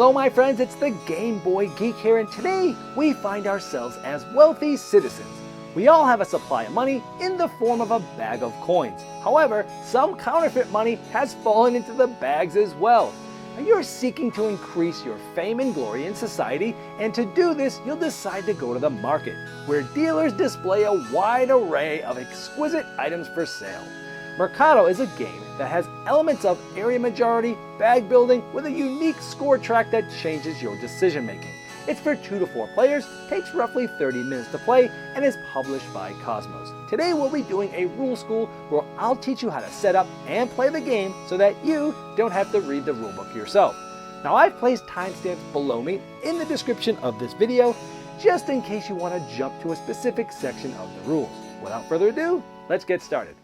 Hello my friends, it's the Game Boy Geek here, and today we find ourselves as wealthy citizens. We all have a supply of money in the form of a bag of coins. However, some counterfeit money has fallen into the bags as well. Now, you're seeking to increase your fame and glory in society, and to do this, you'll decide to go to the market, where dealers display a wide array of exquisite items for sale. Mercado is a game that has elements of area majority, bag building, with a unique score track that changes your decision making. It's for 2 to 4 players, takes roughly 30 minutes to play, and is published by Cosmos. Today we'll be doing a rule school where I'll teach you how to set up and play the game so that you don't have to read the rulebook yourself. Now I've placed timestamps below me in the description of this video, just in case you want to jump to a specific section of the rules. Without further ado, let's get started.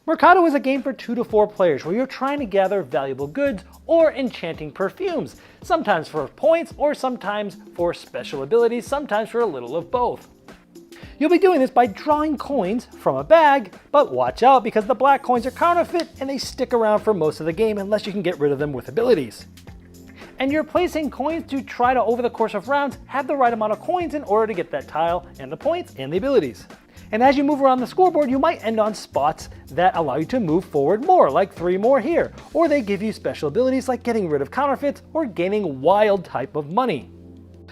Mercado is a game for 2 to 4 players where you're trying to gather valuable goods or enchanting perfumes, sometimes for points or sometimes for special abilities, sometimes for a little of both. You'll be doing this by drawing coins from a bag, but watch out because the black coins are counterfeit and they stick around for most of the game unless you can get rid of them with abilities. And you're placing coins to try to, over the course of rounds, have the right amount of coins in order to get that tile and the points and the abilities. And as you move around the scoreboard, you might end on spots that allow you to move forward more, like 3 more here, or they give you special abilities like getting rid of counterfeits or gaining wild type of money.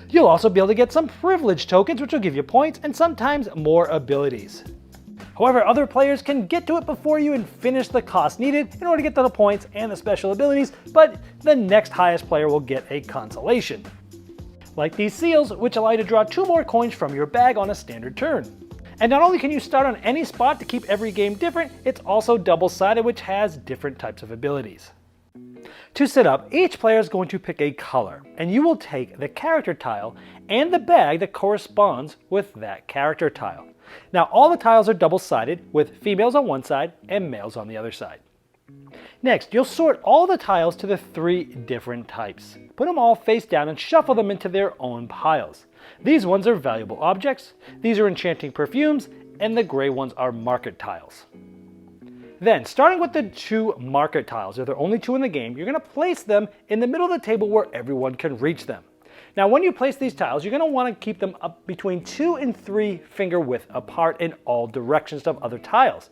You'll also be able to get some privilege tokens, which will give you points and sometimes more abilities. However, other players can get to it before you and finish the cost needed in order to get to the points and the special abilities, but the next highest player will get a consolation. Like these seals, which allow you to draw 2 more coins from your bag on a standard turn. And not only can you start on any spot to keep every game different, it's also double-sided, which has different types of abilities. To set up, each player is going to pick a color, and you will take the character tile and the bag that corresponds with that character tile. Now all the tiles are double-sided, with females on one side and males on the other side. Next, you'll sort all the tiles to the 3 different types. Put them all face down and shuffle them into their own piles. These ones are valuable objects, these are enchanting perfumes, and the gray ones are market tiles. Then, starting with the 2 market tiles, there are only 2 in the game, you're going to place them in the middle of the table where everyone can reach them. Now when you place these tiles, you're going to want to keep them up between 2 and 3 finger width apart in all directions of other tiles.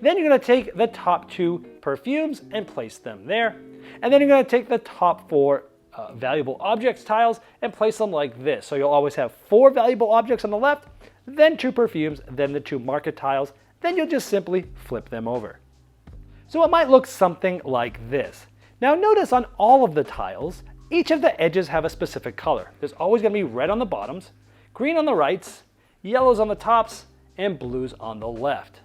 Then you're going to take the top 2 perfumes and place them there. And then you're going to take the top 4 valuable objects tiles and place them like this. So you'll always have 4 valuable objects on the left, then 2 perfumes, then the 2 market tiles. Then you'll just simply flip them over. So it might look something like this. Now notice on all of the tiles, each of the edges have a specific color. There's always going to be red on the bottoms, green on the rights, yellows on the tops, and blues on the left.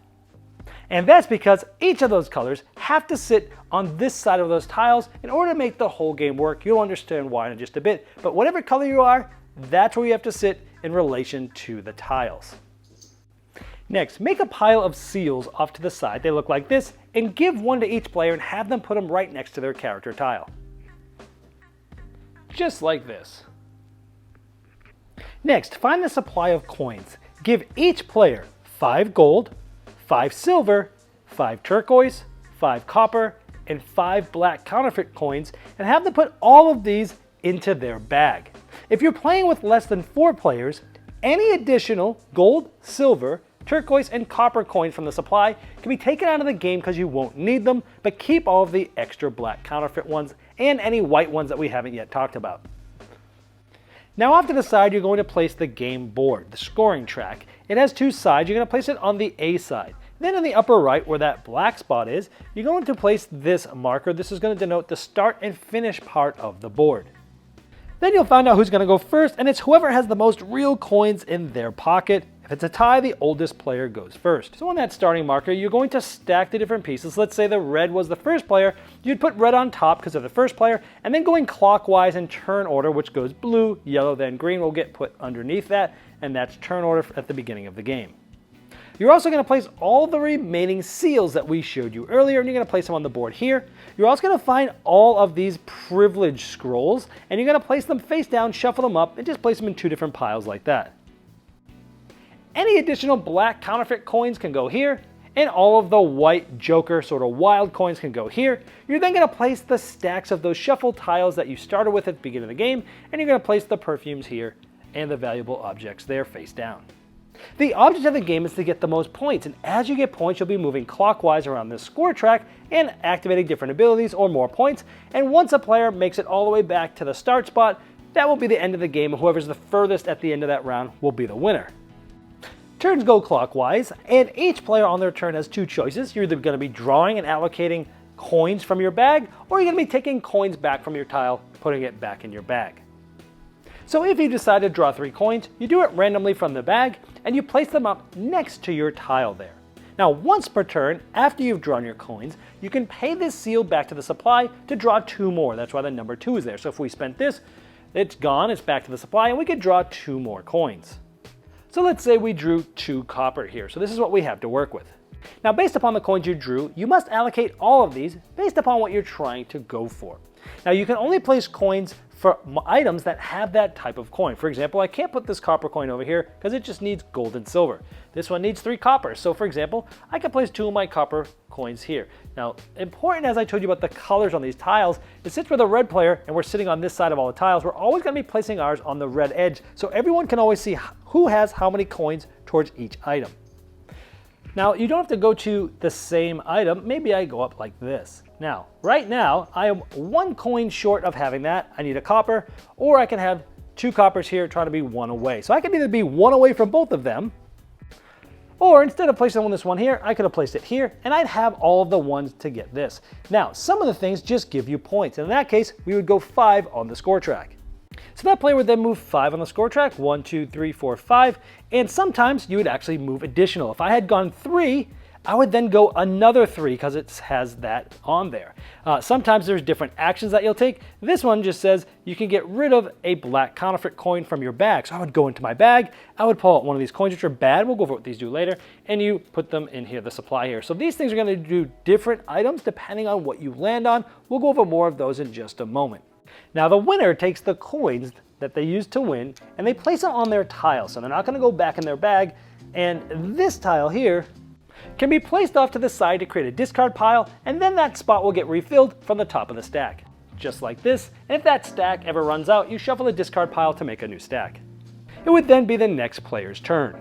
And that's because each of those colors have to sit on this side of those tiles in order to make the whole game work. You'll understand why in just a bit, but whatever color you are, that's where you have to sit in relation to the tiles. Next, make a pile of seals off to the side. They look like this, and give one to each player and have them put them right next to their character tile. Just like this. Next, find the supply of coins. Give each player 5 gold, 5 silver, 5 turquoise, 5 copper, and 5 black counterfeit coins, and have them put all of these into their bag. If you're playing with less than 4 players, any additional gold, silver, turquoise, and copper coins from the supply can be taken out of the game because you won't need them, but keep all of the extra black counterfeit ones and any white ones that we haven't yet talked about. Now off to the side, you're going to place the game board, the scoring track. It has 2 sides. You're going to place it on the A side. Then in the upper right, where that black spot is, you're going to place this marker. This is going to denote the start and finish part of the board. Then you'll find out who's going to go first, and it's whoever has the most real coins in their pocket. If it's a tie, the oldest player goes first. So on that starting marker, you're going to stack the different pieces. Let's say the red was the first player. You'd put red on top because of the first player, and then going clockwise in turn order, which goes blue, yellow, then green will get put underneath that, and that's turn order at the beginning of the game. You're also going to place all the remaining seals that we showed you earlier, and you're going to place them on the board here. You're also going to find all of these privilege scrolls, and you're going to place them face down, shuffle them up, and just place them in 2 different piles like that. Any additional black counterfeit coins can go here, and all of the white joker sort of wild coins can go here. You're then going to place the stacks of those shuffle tiles that you started with at the beginning of the game, and you're going to place the perfumes here and the valuable objects there face down. The object of the game is to get the most points, and as you get points, you'll be moving clockwise around this score track and activating different abilities or more points, and once a player makes it all the way back to the start spot, that will be the end of the game, and whoever's the furthest at the end of that round will be the winner. Turns go clockwise, and each player on their turn has 2 choices. You're either going to be drawing and allocating coins from your bag, or you're going to be taking coins back from your tile, putting it back in your bag. So if you decide to draw 3 coins, you do it randomly from the bag, and you place them up next to your tile there. Now once per turn, after you've drawn your coins, you can pay this seal back to the supply to draw 2 more. That's why the number 2 is there. So if we spent this, it's gone, it's back to the supply, and we could draw 2 more coins. So let's say we drew 2 copper here. So this is what we have to work with. Now based upon the coins you drew, you must allocate all of these based upon what you're trying to go for. Now you can only place coins for items that have that type of coin. For example, I can't put this copper coin over here because it just needs gold and silver. This one needs 3 copper. So for example, I can place 2 of my copper coins here. Now, important as I told you about the colors on these tiles, is since we're the red player and we're sitting on this side of all the tiles, we're always going to be placing ours on the red edge so everyone can always see who has how many coins towards each item. Now, you don't have to go to the same item. Maybe I go up like this. Now, right now, I am 1 coin short of having that. I need a copper, or I can have 2 coppers here trying to be 1 away. So I can either be 1 away from both of them, or instead of placing this one here, I could have placed it here, and I'd have all of the ones to get this. Now, some of the things just give you points. And in that case, we would go 5 on the score track. So that player would then move 5 on the score track, 1, 2, 3, 4, 5, and sometimes you would actually move additional. If I had gone 3, I would then go another 3 because it has that on there. Sometimes there's different actions that you'll take. This one just says you can get rid of a black counterfeit coin from your bag. So I would go into my bag, I would pull out one of these coins which are bad, we'll go over what these do later, and you put them in here, the supply here. So these things are going to do different items depending on what you land on. We'll go over more of those in just a moment. Now the winner takes the coins that they used to win and they place them on their tile. So they're not going to go back in their bag, and this tile here can be placed off to the side to create a discard pile, and then that spot will get refilled from the top of the stack. Just like this, and if that stack ever runs out, you shuffle the discard pile to make a new stack. It would then be the next player's turn.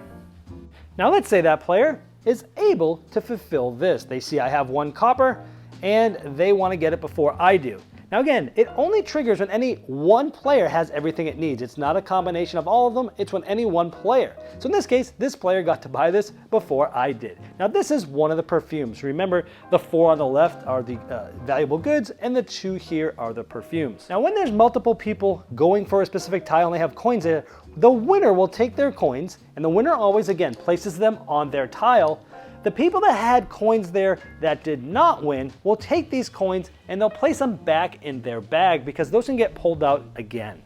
Now let's say that player is able to fulfill this. They see I have 1 copper, and they want to get it before I do. Now again, it only triggers when any one player has everything it needs. It's not a combination of all of them, it's when any one player. So in this case, this player got to buy this before I did. Now this is one of the perfumes. Remember, the 4 on the left are the valuable goods, and the 2 here are the perfumes. Now when there's multiple people going for a specific tile and they have coins there, the winner will take their coins, and the winner always, again, places them on their tile. The people that had coins there that did not win will take these coins and they'll place them back in their bag because those can get pulled out again.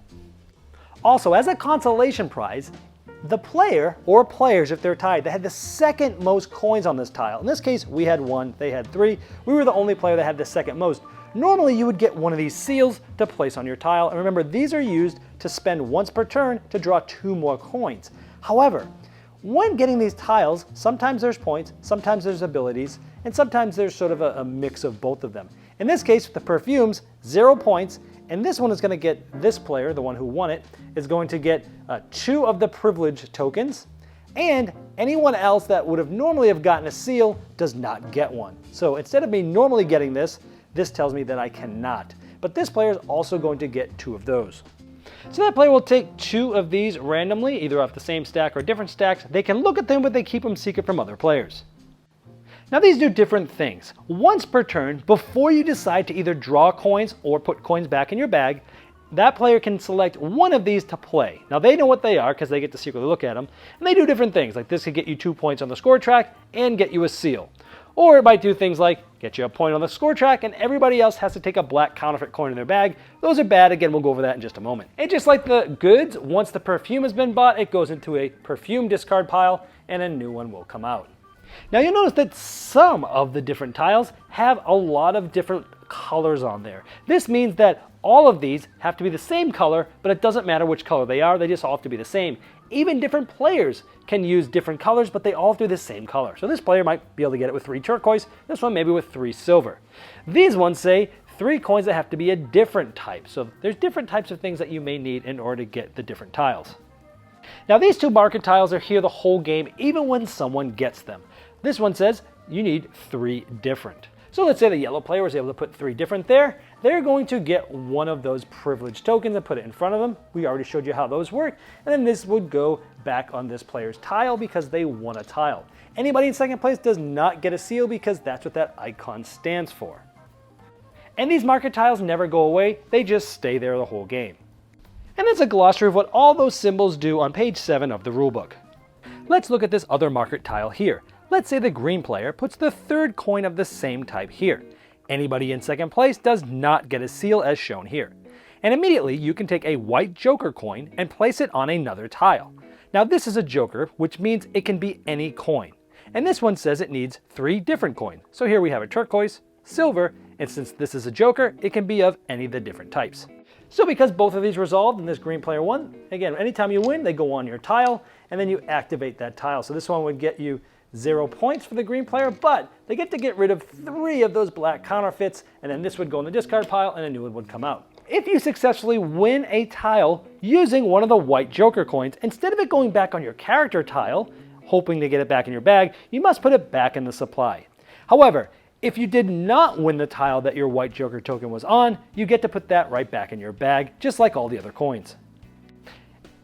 Also, as a consolation prize, the player or players, if they're tied, that had the second most coins on this tile. In this case, we had 1, they had 3. We were the only player that had the second most. Normally, you would get one of these seals to place on your tile. And remember, these are used to spend once per turn to draw 2 more coins. However, when getting these tiles, sometimes there's points, sometimes there's abilities, and sometimes there's sort of a mix of both of them. In this case, with the perfumes, 0 points, and this one is going to get, this player, the one who won it, is going to get 2 of the privilege tokens, and anyone else that would have normally have gotten a seal does not get one. So instead of me normally getting this, this tells me that I cannot. But this player is also going to get 2 of those. So that player will take 2 of these randomly, either off the same stack or different stacks. They can look at them, but they keep them secret from other players. Now these do different things. Once per turn, before you decide to either draw coins or put coins back in your bag, that player can select one of these to play. Now they know what they are because they get to secretly look at them, and they do different things. Like this could get you 2 points on the score track and get you a seal. Or it might do things like get you a point on the score track and everybody else has to take a black counterfeit coin in their bag. Those are bad. Again, we'll go over that in just a moment. And just like the goods, once the perfume has been bought, it goes into a perfume discard pile and a new one will come out. Now you'll notice that some of the different tiles have a lot of different colors on there. This means that all of these have to be the same color, but it doesn't matter which color they are, they just all have to be the same. Even different players can use different colors, but they all have to be the same color. So this player might be able to get it with 3 turquoise, this one maybe with 3 silver. These ones say 3 coins that have to be a different type. So there's different types of things that you may need in order to get the different tiles. Now these 2 market tiles are here the whole game, even when someone gets them. This one says you need 3 different. So let's say the yellow player was able to put 3 different there. They're going to get one of those privilege tokens and put it in front of them. We already showed you how those work. And then this would go back on this player's tile because they won a tile. Anybody in second place does not get a seal because that's what that icon stands for. And these market tiles never go away, they just stay there the whole game. And that's a glossary of what all those symbols do on page 7 of the rulebook. Let's look at this other market tile here. Let's say the green player puts the 3rd coin of the same type here. Anybody in second place does not get a seal as shown here. And immediately you can take a white joker coin and place it on another tile. Now this is a joker, which means it can be any coin. And this one says it needs 3 different coins. So here we have a turquoise, silver, and since this is a joker, it can be of any of the different types. So because both of these resolved and this green player won, again, anytime you win, they go on your tile, and then you activate that tile. So this one would get you 0 points for the green player, but they get to get rid of 3 of those black counterfeits, and then this would go in the discard pile and a new one would come out. If you successfully win a tile using one of the white joker coins, instead of it going back on your character tile, hoping to get it back in your bag, you must put it back in the supply. However, if you did not win the tile that your white joker token was on, you get to put that right back in your bag, just like all the other coins.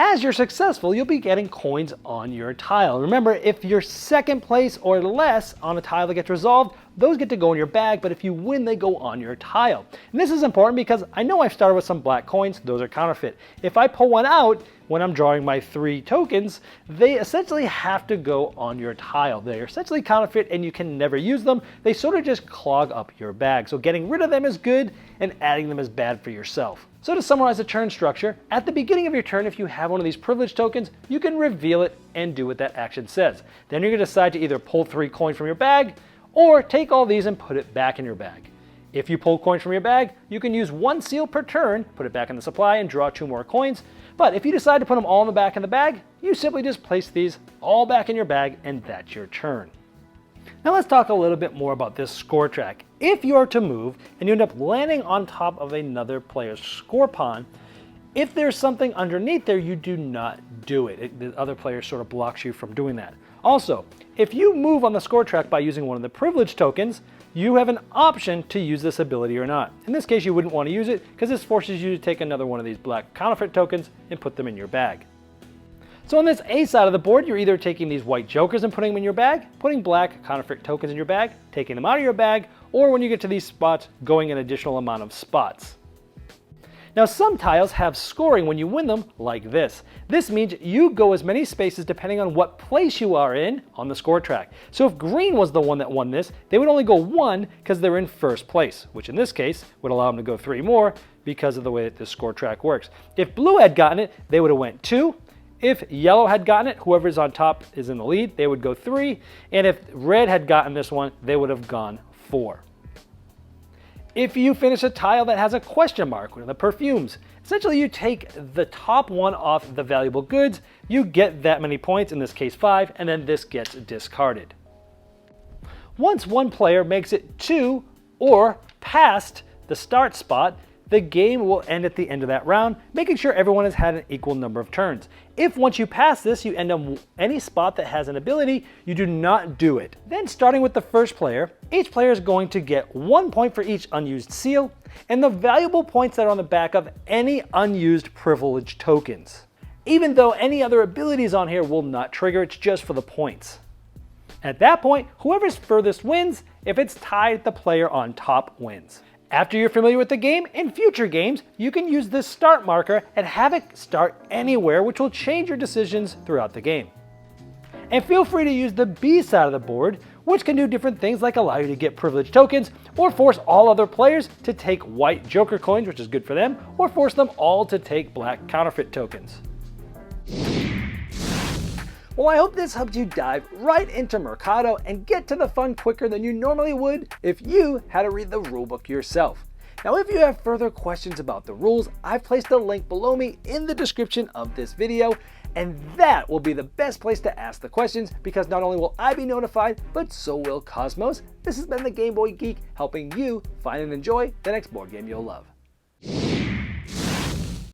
As you're successful, you'll be getting coins on your tile. Remember, if you're second place or less on a tile that gets resolved, those get to go in your bag, but if you win, they go on your tile. And this is important because I know I've started with some black coins, those are counterfeit. If I pull one out when I'm drawing my 3 tokens, they essentially have to go on your tile. They're essentially counterfeit and you can never use them. They sort of just clog up your bag. So getting rid of them is good and adding them is bad for yourself. So to summarize the turn structure, at the beginning of your turn, if you have one of these privilege tokens, you can reveal it and do what that action says. Then you're going to decide to either pull 3 coins from your bag or take all these and put it back in your bag. If you pull coins from your bag, you can use 1 seal per turn, put it back in the supply and draw 2 more coins. But if you decide to put them all in the back of the bag, you simply just place these all back in your bag and that's your turn. Now let's talk a little bit more about this score track. If you are to move and you end up landing on top of another player's score pawn, if there's something underneath there, you do not do it. The other player sort of blocks you from doing that. Also, if you move on the score track by using one of the privilege tokens, you have an option to use this ability or not. In this case, you wouldn't want to use it because this forces you to take another one of these black counterfeit tokens and put them in your bag. So on this A side of the board, you're either taking these white jokers and putting them in your bag, putting black counterfeit tokens in your bag, taking them out of your bag, or when you get to these spots, going an additional amount of spots. Now some tiles have scoring when you win them like this. This means you go as many spaces depending on what place you are in on the score track. So if green was the one that won this, they would only go 1 because they're in first place, which in this case would allow them to go 3 more because of the way that this score track works. If blue had gotten it, they would have went 2. If yellow had gotten it, whoever's on top is in the lead, they would go 3. And if red had gotten this one, they would have gone 4. If you finish a tile that has a question mark, one of the perfumes, essentially you take the top one off the valuable goods, you get that many points, in this case 5, and then this gets discarded. Once one player makes it to or past the start spot, the game will end at the end of that round, making sure everyone has had an equal number of turns. If once you pass this, you end up any spot that has an ability, you do not do it. Then starting with the first player, each player is going to get 1 point for each unused seal, and the valuable points that are on the back of any unused privilege tokens. Even though any other abilities on here will not trigger, it's just for the points. At that point, whoever's furthest wins. If it's tied, the player on top wins. After you're familiar with the game, in future games, you can use this start marker and have it start anywhere, which will change your decisions throughout the game. And feel free to use the B side of the board, which can do different things like allow you to get privilege tokens, or force all other players to take white joker coins, which is good for them, or force them all to take black counterfeit tokens. Well, I hope this helped you dive right into Mercado and get to the fun quicker than you normally would if you had to read the rulebook yourself. Now, if you have further questions about the rules, I've placed a link below me in the description of this video, and that will be the best place to ask the questions because not only will I be notified, but so will Cosmos. This has been the Game Boy Geek, helping you find and enjoy the next board game you'll love.